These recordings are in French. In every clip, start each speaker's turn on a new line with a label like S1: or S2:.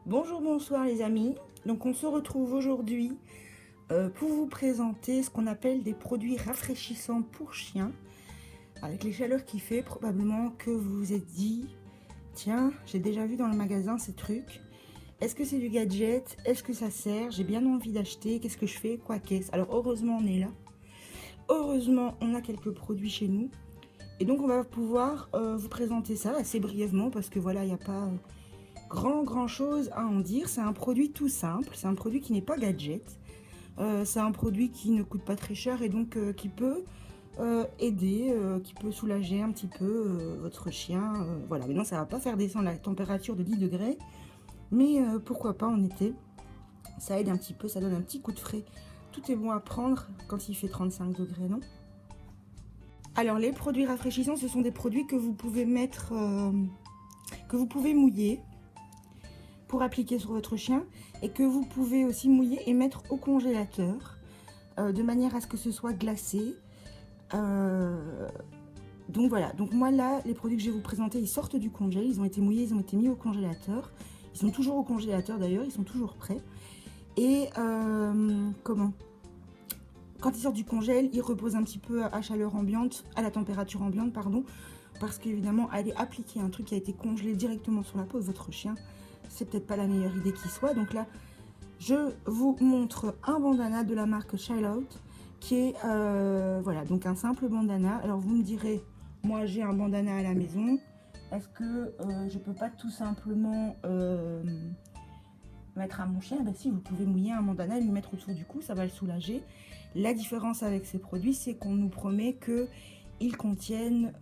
S1: Bonjour, bonsoir les amis. Donc on se retrouve aujourd'hui pour vous présenter ce qu'on appelle des produits rafraîchissants pour chiens. Avec les chaleurs qu'il fait, probablement que vous vous êtes dit, tiens, j'ai déjà vu dans le magasin ces trucs. Est-ce que c'est du gadget? Est-ce que ça sert? J'ai bien envie d'acheter. Qu'est-ce que je fais? Quoi qu'est-ce? Alors heureusement on est là. Heureusement on a quelques produits chez nous. Et donc on va pouvoir vous présenter ça assez brièvement parce que voilà, il n'y a pas... grand chose à en dire. C'est un produit tout simple, c'est un produit qui n'est pas gadget, c'est un produit qui ne coûte pas très cher et donc qui peut aider, qui peut soulager un petit peu votre chien. Voilà, maintenant ça va pas faire descendre la température de 10 degrés, mais pourquoi pas en été, ça aide un petit peu, ça donne un petit coup de frais. Tout est bon à prendre quand il fait 35 degrés, non? Alors les produits rafraîchissants, ce sont des produits que vous pouvez mettre, que vous pouvez mouiller pour appliquer sur votre chien et que vous pouvez aussi mouiller et mettre au congélateur de manière à ce que ce soit glacé. Donc voilà, donc moi là, les produits que je vais vous présenter, ils sortent du congé, ils ont été mouillés, ils ont été mis au congélateur. Ils sont toujours au congélateur d'ailleurs, ils sont toujours prêts. Et quand ils sortent du congèle, ils reposent un petit peu à chaleur ambiante, à la température ambiante, pardon, parce qu'évidemment, aller appliquer un truc qui a été congelé directement sur la peau de votre chien, c'est peut-être pas la meilleure idée qui soit. Donc là, je vous montre un bandana de la marque Chillout, qui est, voilà, donc un simple bandana. Alors vous me direz, moi j'ai un bandana à la maison, est-ce que je peux pas tout simplement mettre à mon chien? Ben si, vous pouvez mouiller un bandana et lui mettre autour du cou, ça va le soulager. La différence avec ces produits, c'est qu'on nous promet qu'ils contiennent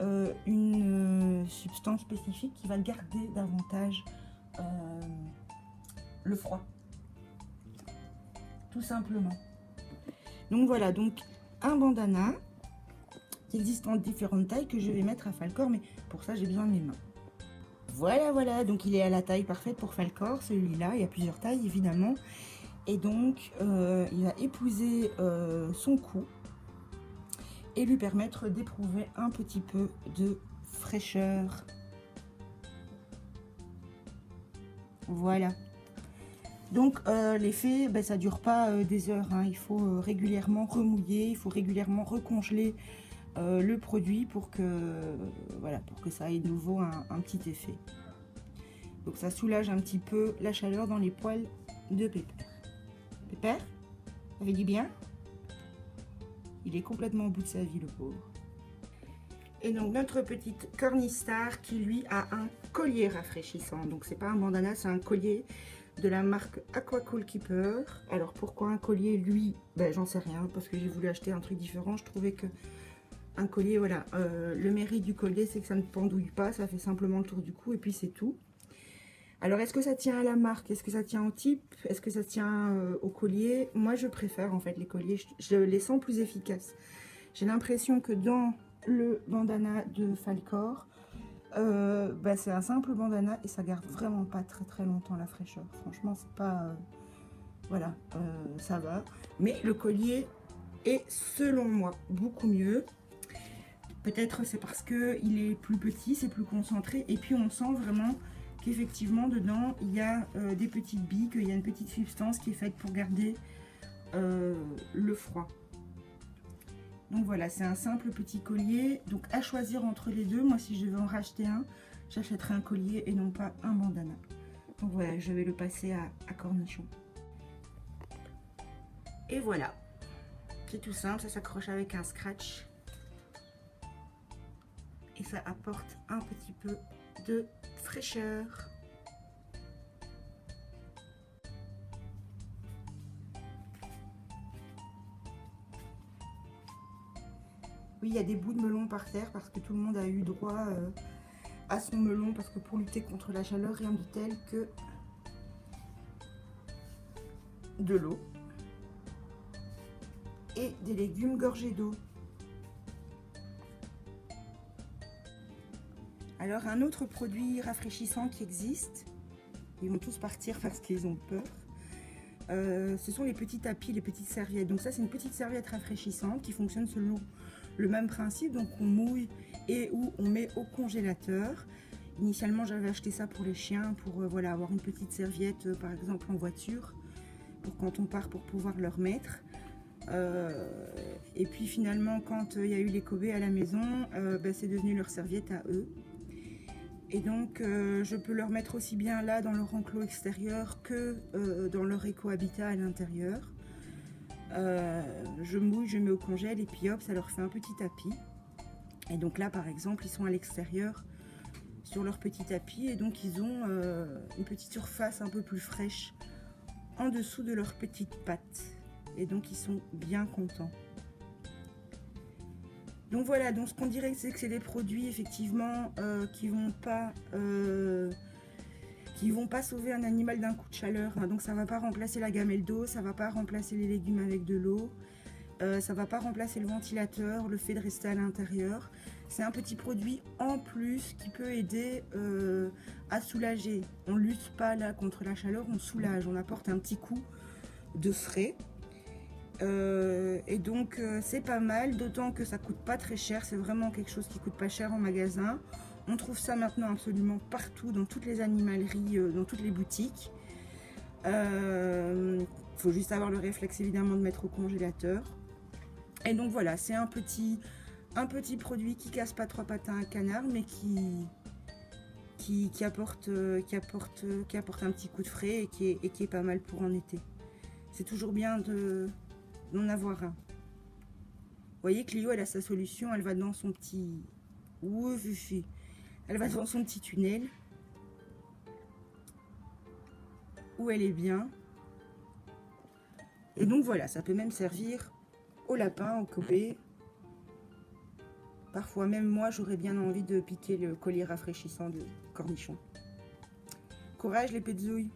S1: une substance spécifique qui va garder davantage le froid. Tout simplement. Donc voilà, donc un bandana qui existe en différentes tailles que je vais mettre à Falcor, mais pour ça j'ai besoin de mes mains. Voilà, donc il est à la taille parfaite pour Falcor, celui-là. Il y a plusieurs tailles évidemment. Et donc, il va épouser son cou et lui permettre d'éprouver un petit peu de fraîcheur. Voilà. Donc, l'effet, ben, ça ne dure pas des heures, hein. Il faut régulièrement remouiller, il faut régulièrement recongeler le produit pour que, voilà, pour que ça ait de nouveau un petit effet. Donc, ça soulage un petit peu la chaleur dans les poils de Pépère. Pépère, ça fait du bien? Il est complètement au bout de sa vie, le pauvre. Et donc notre petite Cornistar qui lui a un collier rafraîchissant. Donc c'est pas un bandana, c'est un collier de la marque Aquacool Keeper. Alors pourquoi un collier, lui? Ben j'en sais rien, parce que j'ai voulu acheter un truc différent. Je trouvais que un collier, voilà, le mérite du collier, c'est que ça ne pendouille pas, ça fait simplement le tour du cou et puis c'est tout. Alors, est-ce que ça tient à la marque? Est-ce que ça tient au type? Est-ce que ça tient au collier? Moi, je préfère en fait les colliers. Je les sens plus efficaces. J'ai l'impression que dans le bandana de Falcor, bah, c'est un simple bandana et ça garde vraiment pas très longtemps la fraîcheur. Franchement, c'est pas... voilà, ça va. Mais le collier est, selon moi, beaucoup mieux. Peut-être c'est parce qu'il est plus petit, c'est plus concentré. Et puis, on sent vraiment... effectivement dedans il y a des petites billes, qu'il y a une petite substance qui est faite pour garder le froid. Donc voilà, c'est un simple petit collier. Donc à choisir entre les deux, moi si je veux en racheter un, j'achèterai un collier et non pas un bandana. Donc voilà, je vais le passer à cornichon. Et voilà, c'est tout simple, ça s'accroche avec un scratch. Et ça apporte un petit peu de fraîcheur. Oui, il y a des bouts de melon par terre parce que tout le monde a eu droit à son melon, parce que pour lutter contre la chaleur, rien de tel que de l'eau et des légumes gorgés d'eau. Alors un autre produit rafraîchissant qui existe, ils vont tous partir parce qu'ils ont peur, ce sont les petits tapis, les petites serviettes. Donc ça c'est une petite serviette rafraîchissante qui fonctionne selon le même principe. Donc on mouille et où on met au congélateur. Initialement, j'avais acheté ça pour les chiens, pour voilà, avoir une petite serviette, par exemple en voiture, pour quand on part, pour pouvoir leur mettre. Et puis finalement, quand il y a eu les Kobe à la maison, c'est devenu leur serviette à eux. Et donc, je peux leur mettre aussi bien là, dans leur enclos extérieur, que dans leur éco-habitat à l'intérieur. Je mouille, je mets au congèle, et puis hop, ça leur fait un petit tapis. Et donc là, par exemple, ils sont à l'extérieur, sur leur petit tapis, et donc ils ont une petite surface un peu plus fraîche en dessous de leurs petites pattes. Et donc, ils sont bien contents. Donc voilà, donc ce qu'on dirait, c'est que c'est des produits effectivement qui vont pas sauver un animal d'un coup de chaleur. Hein. Donc ça va pas remplacer la gamelle d'eau, ça va pas remplacer les légumes avec de l'eau, ça va pas remplacer le ventilateur, le fait de rester à l'intérieur. C'est un petit produit en plus qui peut aider à soulager. On lutte pas là contre la chaleur, on soulage, on apporte un petit coup de frais. Et donc c'est pas mal, d'autant que ça coûte pas très cher, c'est vraiment quelque chose qui coûte pas cher en magasin. On trouve ça maintenant absolument partout, dans toutes les animaleries, dans toutes les boutiques. Faut juste avoir le réflexe évidemment de mettre au congélateur. Et donc voilà, c'est un petit produit qui casse pas trois pattes à un canard, mais qui apporte un petit coup de frais et qui est pas mal pour en été. C'est toujours bien d'en avoir un. Vous voyez, Clio, elle a sa solution, elle va dans son petit... Elle va dans son petit tunnel, où elle est bien. Et donc voilà, ça peut même servir au lapin, au Kobe. Parfois même moi, j'aurais bien envie de piquer le collier rafraîchissant de cornichon. Courage les petzouilles!